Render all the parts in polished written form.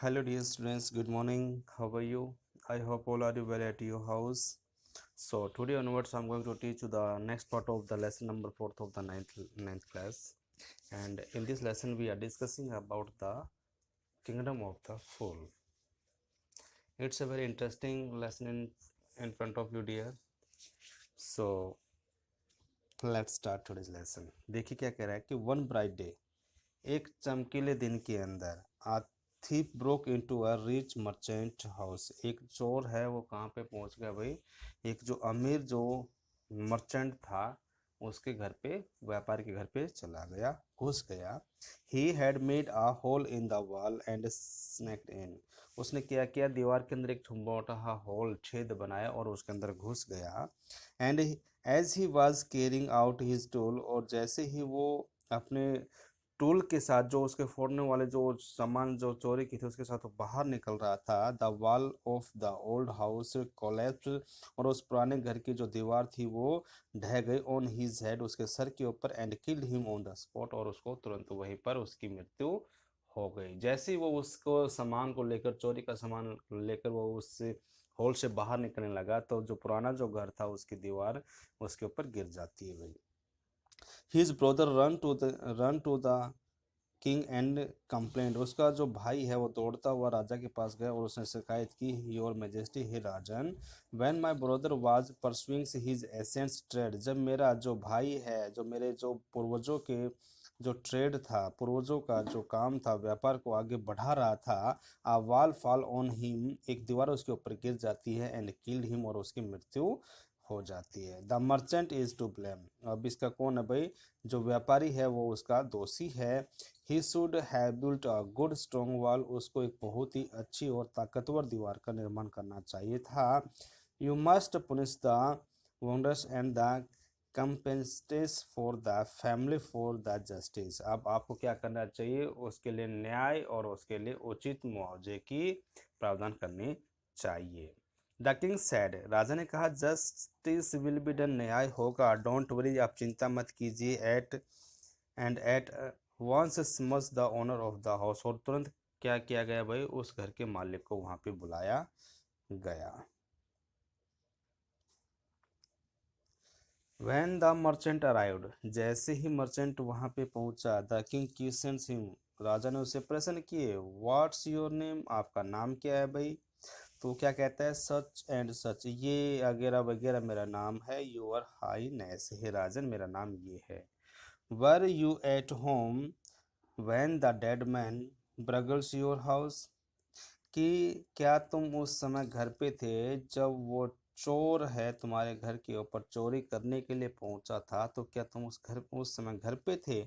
Hello, dear students. Good morning. How are you? I hope all are you well at your house. So today onwards, I'm going to teach you the next part of the lesson number fourth of the ninth class. And in this lesson, we are discussing about the kingdom of the fool. It's a very interesting lesson in front of you, dear. So let's start today's lesson. देखिए क्या कह रहा है कि one bright day, एक चमकीले दिन के अंदर आ thief broke into a rich merchant house। एक चोर है वो कहाँ पे पहुंच गया भाई, एक जो अमीर जो मर्चेंट था उसके घर पे, व्यापारी के घर पे चला गया, घुस गया। He had made a hole in the wall and sneaked in. उसने क्या किया, दीवार के अंदर एक छोटा होल, छेद बनाया और उसके अंदर घुस गया। And as he was carrying out his tool, और जैसे ही वो अपने टूल के साथ, जो उसके फोड़ने वाले जो सामान जो चोरी की थी उसके साथ वो बाहर निकल रहा था, the wall of the old house collapsed, और उस पुराने घर की जो दीवार थी वो ढह गई, ऑन हिज हेड, उसके सर के ऊपर, and killed him on the spot, और उसको तुरंत वहीं पर उसकी मृत्यु हो गई। जैसे ही वो उसको सामान को लेकर, चोरी का सामान लेकर वो उस होल से बाहर निकलने लगा, तो जो पुराना जो घर था उसकी दीवार उसके ऊपर गिर जाती है भाई। His brother run to the king and complaint. उसका जो भाई है वो दौड़ता हुआ राजा के पास गया और उसने शिकायत की, योर मैजेस्टी, हे राजन, when my brother was pursuing his एसेंट्स ट्रेड, जब मेरा जो भाई है, जो मेरे जो पूर्वजों के जो ट्रेड था, पूर्वजों का जो काम था, व्यापार को आगे बढ़ा रहा था, आ वॉल फॉल ऑन हिम, एक दीवार उसके ऊपर गिर जाती है, एंड किल्ड हिम, और उसकी मृत्यु हो जाती है। The merchant is to blame. अब इसका कौन है भाई, जो व्यापारी है वो उसका दोषी है। He should have built a good strong wall, उसको एक बहुत ही अच्छी और ताकतवर दीवार का निर्माण करना चाहिए था। You must punish the wonders and the compensates for the family for the justice. अब आपको क्या करना चाहिए, उसके लिए न्याय और उसके लिए उचित मुआवजे की प्रावधान करनी चाहिए। द किंग सैड, राजा ने कहा, जस्टिस विल बी डन, न्याय होगा, डोंट वरी, आप चिंता मत कीजिए। एट वंस समझ the owner of the house, और तुरंत क्या किया गया भाई, उस घर के मालिक को वहां पे बुलाया गया। व्हेन द मर्चेंट अराइव्ड, जैसे ही मर्चेंट वहां पे पहुंचा, द किंग क्वेश्चन्स हिम, राजा ने उसे प्रश्न किए, व्हाट्स योर नेम, आपका नाम क्या है भाई। तो क्या कहता है, सच एंड सच, ये वगैरह वगैरह मेरा नाम है। योर हाईनेस, हे राजन मेरा नाम ये है। Were you at home when the dead man burgles your house, कि क्या तुम उस समय घर पे थे जब वो चोर है तुम्हारे घर के ऊपर चोरी करने के लिए पहुंचा था, तो क्या तुम उस समय घर पे थे।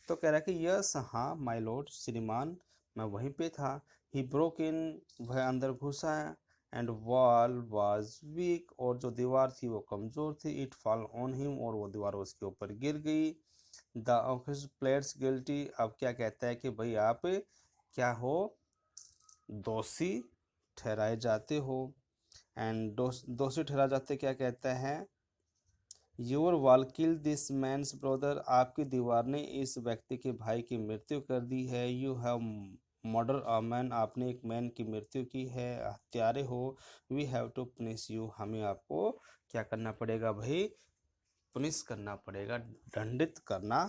तो कह रहा है कि यस, हाँ माय लॉर्ड, श्रीमान, मैं वहीं पे था। ही ब्रोक इन, वह अंदर घुसा है। एंड वॉल वाज वीक, और जो दीवार थी वो कमजोर थी। इट फॉल ऑन हिम, और वो दीवार उसके ऊपर गिर गई। द ऑफिस प्लेयर्स गिल्टी, अब क्या कहता है कि भाई आप क्या हो, दोषी ठहराए जाते हो। एंड दोषी ठहरा जाते क्या कहता है, your wall kill this man's brother, आपकी दीवार ने इस व्यक्ति के भाई की मृत्यु कर दी है। You have murder a man, आपने एक मैन की मृत्यु की है, हत्यारे हो। We have to punish you, हमें आपको क्या करना पड़ेगा भाई, पुनिश करना पड़ेगा, दंडित करना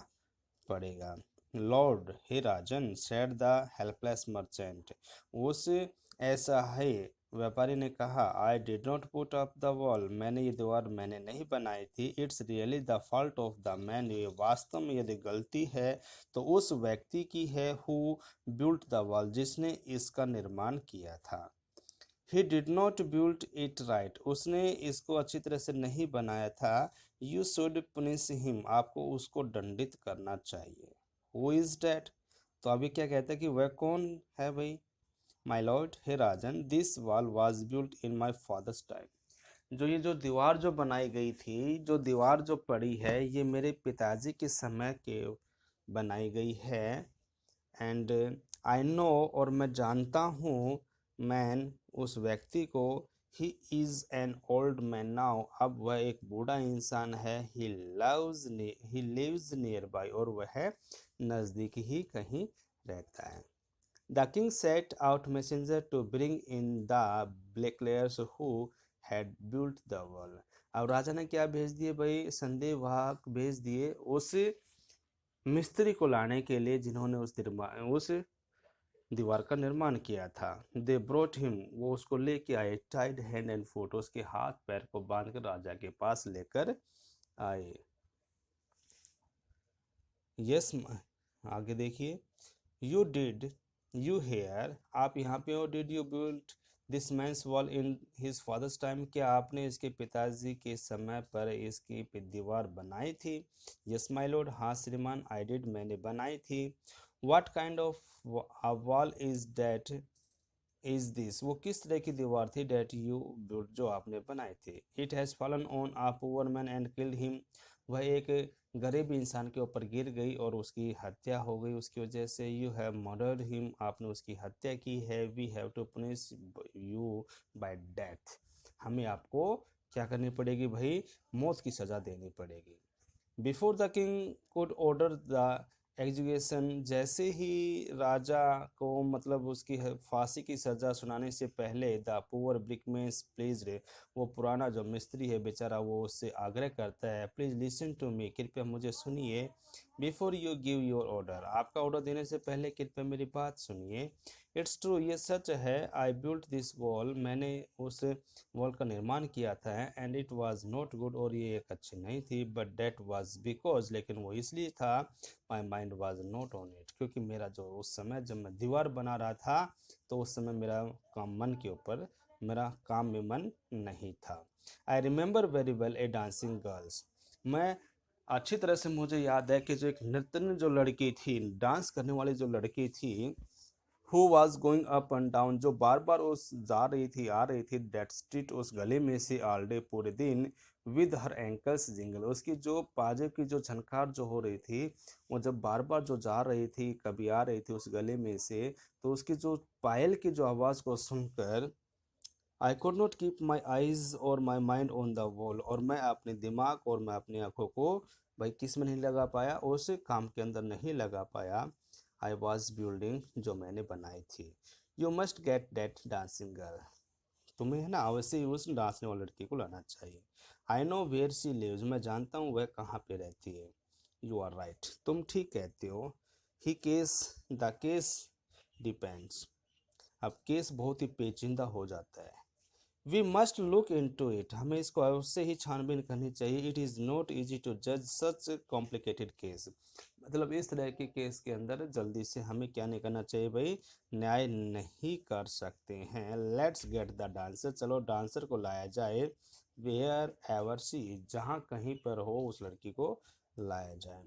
पड़ेगा। लॉर्ड, हे राजन, सेड द हेल्पलेस मर्चेंट, उस ऐसा है व्यापारी ने कहा, I did not put up the wall, मैंने ये दीवार मैंने नहीं बनाई थी। It's really the fault of the man, ये वास्तव में यदि गलती है तो उस व्यक्ति की है, हु बिल्ट द वॉल, जिसने इसका निर्माण किया था। He did not built it right, उसने इसको अच्छी तरह से नहीं बनाया था। यू शुड पुनिश हिम, आपको उसको दंडित करना चाहिए। हु इज डैट, तो अभी क्या कहता है कि वह कौन है भाई, माय लॉर्ड, हे राजन, this wall was built in my father's time, जो ये जो दीवार जो बनाई गई थी, जो दीवार जो पड़ी है, ये मेरे पिताजी के समय के बनाई गई है। एंड आई नो, और मैं जानता हूँ, मैन, उस व्यक्ति को, he is an old man now, अब वह एक बूढ़ा इंसान है। ही लिव्स नियर बाय, और वह नज़दीक ही कहीं रहता है। The king sent out messenger to bring in the bricklayers who had built the wall. अब राजा ने क्या भेज दिए भाई, संदेशवाहक भेज दिए उस मिस्त्री को लाने के लिए जिन्होंने उस दीवार का निर्माण किया था। दे ब्रोट हिम, वो उसको लेके आए, टाइड हैंड एंड फुट, उसके हाथ पैर को बांधकर राजा के पास लेकर आए। यस, आगे देखिए, यू डिड यू हेयर, आप यहाँ पे हो, did you build this man's wall in his father's time, क्या आपने इसके पिताजी के समय पर इसकी दीवार बनाई थी? यस माय लॉर्ड, हाँ श्रीमान, आई डिड, मैंने बनाई थी। What kind of wall is that is this, वो किस तरह की दीवार थी, डेट यू बिल्ड, जो आपने बनाई थी? It has fallen on a poor man and killed him, वह एक गरीब इंसान के ऊपर गिर गई और उसकी हत्या हो गई उसकी वजह से। यू हैव मर्डर्ड हिम, आपने उसकी हत्या की है। We have to punish you by death, हमें आपको क्या करनी पड़ेगी भाई, मौत की सज़ा देनी पड़ेगी। Before the king could order the execution, जैसे ही राजा को मतलब उसकी फांसी की सज़ा सुनाने से पहले द पुअर ब्रिकमैन प्लीज, वो पुराना जो मिस्त्री है बेचारा, वो उससे आग्रह करता है, प्लीज़ लिसन टू मी, कृपया मुझे सुनिए। Before you give your order, आपका ऑर्डर देने से पहले कृपया मेरी बात सुनिए। इट्स ट्रू, ये सच है, आई बिल्ट दिस वॉल, मैंने उस वॉल का निर्माण किया था, and it was not good, और ये एक अच्छी नहीं थी, बट दैट वाज बिकॉज, लेकिन वो इसलिए था, my mind was not on it, क्योंकि मेरा जो उस समय जब मैं दीवार बना रहा था तो उस समय मेरा काम मन के ऊपर, मेरा काम में मन नहीं था। I remember very well A dancing girls, मैं अच्छी तरह से मुझे याद है कि जो एक नृत्य जो लड़की थी, डांस करने वाली जो लड़की थी, who was going up and down, जो बार बार उस जा रही थी आ रही थी, दैट स्ट्रीट, उस गली में से, ऑल डे, पूरे दिन, विद हर एंकल्स जिंगल, उसकी जो पाजे की जो झनकार जो हो रही थी, वो जब बार बार जो जा रही थी, कभी आ रही थी उस गली में से, तो उसकी जो पायल की जो आवाज़ को सुनकर, I could not keep my eyes और my mind on the wall, और मैं अपने दिमाग और मैं अपनी आंखों को भाई किस में नहीं लगा पाया, उस काम के अंदर नहीं लगा पाया, आई वॉज बिल्डिंग, जो मैंने बनाई थी। You must get that dancing girl, तुम्हें है ना अवश्य ही उस डांसने वाली लड़की को लाना चाहिए। I know where she lives, मैं जानता हूँ वह कहाँ पे रहती है। यू आर राइट, तुम ठीक कहते हो। He case, the case depends, अब केस बहुत ही पेचीदा हो जाता है। We must look into it, हमें इसको अवश्य ही छानबीन करनी चाहिए। It is not easy to जज सच कॉम्प्लिकेटेड केस, मतलब इस तरह के केस के अंदर जल्दी से हमें क्या नहीं करना चाहिए भाई, न्याय नहीं कर सकते हैं। लेट्स गेट द डांसर, चलो डांसर को लाया जाए। वेयर एवर सी, जहाँ कहीं पर हो उस लड़की को लाया जाए।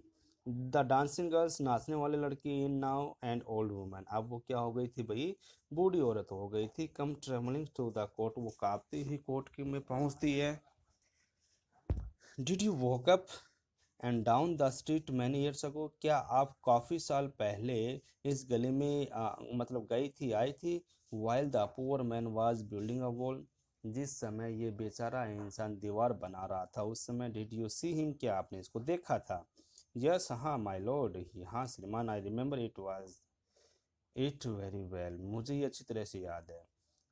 द डांसिंग गर्ल्स, नाचने वाली लड़की, in now and old woman, अब वो क्या हो गई थी भाई, बूढ़ी औरत हो गई थी। कम ट्रेवलिंग टू द कोर्ट, वो कांपती ही कोर्ट की में पहुंचती है। Did you walk up and down the street many years ago, क्या आप काफ़ी साल पहले इस गली में मतलब गई थी, आई थी? While the poor man was building a wall, जिस समय ये बेचारा इंसान दीवार बना रहा था उस समय, डिड यू सी हिम, क्या आपने इसको देखा था? यस, हाँ माय लॉर्ड, हाँ श्रीमान, I remember it was it very well, मुझे ये अच्छी तरह से याद है।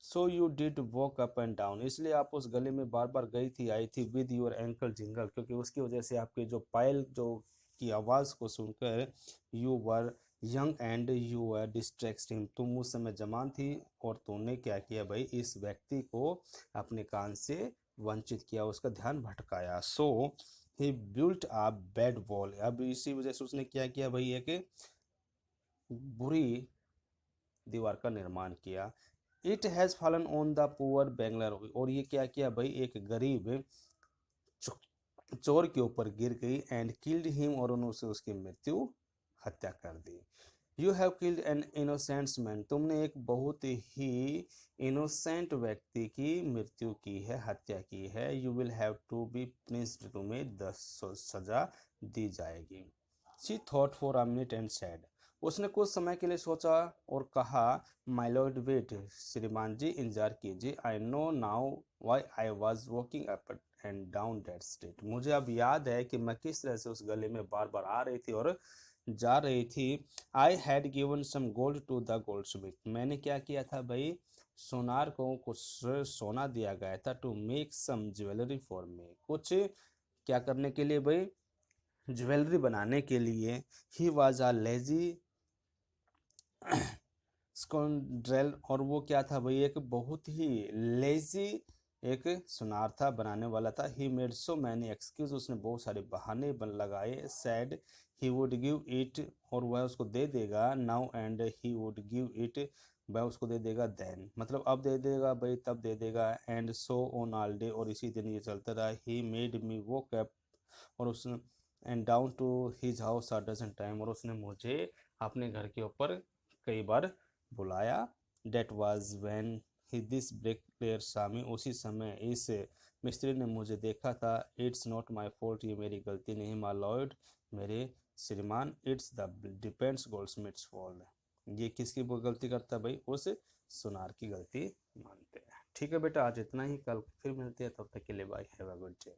So you did walk up and down, इसलिए आप उस गली में बार बार गई थी, आई थी, विद योर एंकल जिंगल, क्योंकि उसकी वजह से आपके जो पायल जो की आवाज़ को सुनकर, you were young and you were distracting, तुम उस समय जवान थी और तुमने क्या किया भाई, इस व्यक्ति को अपने कान से वंचित किया, उसका ध्यान भटकाया। सो ही बिल्ट अ बैड वॉल, अब इसी वजह से उसने क्या किया भाई, एक बुरी दीवार का निर्माण किया। It has fallen on the poor burglar, और ये क्या किया भाई, एक गरीब चोर के ऊपर गिर गई, एंड किल्ड हिम, और उन्होंने उसकी मृत्यु, हत्या कर दी। You have killed an innocent man, तुमने एक बहुत ही इनोसेंट व्यक्ति की मृत्यु की है, हत्या की है। You will have to be punished, तुम्हें 10 सजा दी जाएगी। She thought for a minute and said, उसने कुछ समय के लिए सोचा और कहा, माय लॉर्ड वेट, श्रीमान जी इंतजार कीजिए, I know now why I was walking up and down that street, मुझे अब याद है कि मैं किस तरह से उस गली में बार बार आ रही थी और जा रही थी, I had given some gold to the goldsmith, मैंने क्या किया था भाई, सोनार को कुछ सोना दिया गया था, to make some jewellery for me, कुछ क्या करने के लिए भाई, ज्वेलरी बनाने के लिए। ही वॉज आ लेजी स्कॉन्ड्रेल, और वो क्या था भाई, एक बहुत ही लेजी एक सुनार था, बनाने वाला था। He made so many excuse, उसने बहुत सारे बहाने लगाए। Sad he would give it, और वह उसको दे देगा। Now and he would give it, वह उसको दे देगा देन, मतलब अब दे देगा भाई, तब दे देगा। And so on all day, और इसी दिन ये चलता रहा। He made me woke up, और उसने and down to his house a dozen time, और उसने मुझे अपने घर के ऊपर कई बार बुलाया। That was when he this bricklayer सामी, उसी समय इस मिस्त्री ने मुझे देखा था। इट्स नॉट माई फॉल्ट, ये मेरी गलती नहीं माय लॉर्ड, मेरे श्रीमान, इट्स द डिपेंड्स गोल्डस्मिथ्स फॉल्ट, ये किसकी वो गलती करता है भाई, उस सुनार की गलती मानते हैं। ठीक है बेटा, आज इतना ही, कल फिर मिलते हैं, तब तक के लिए bye, have a good day.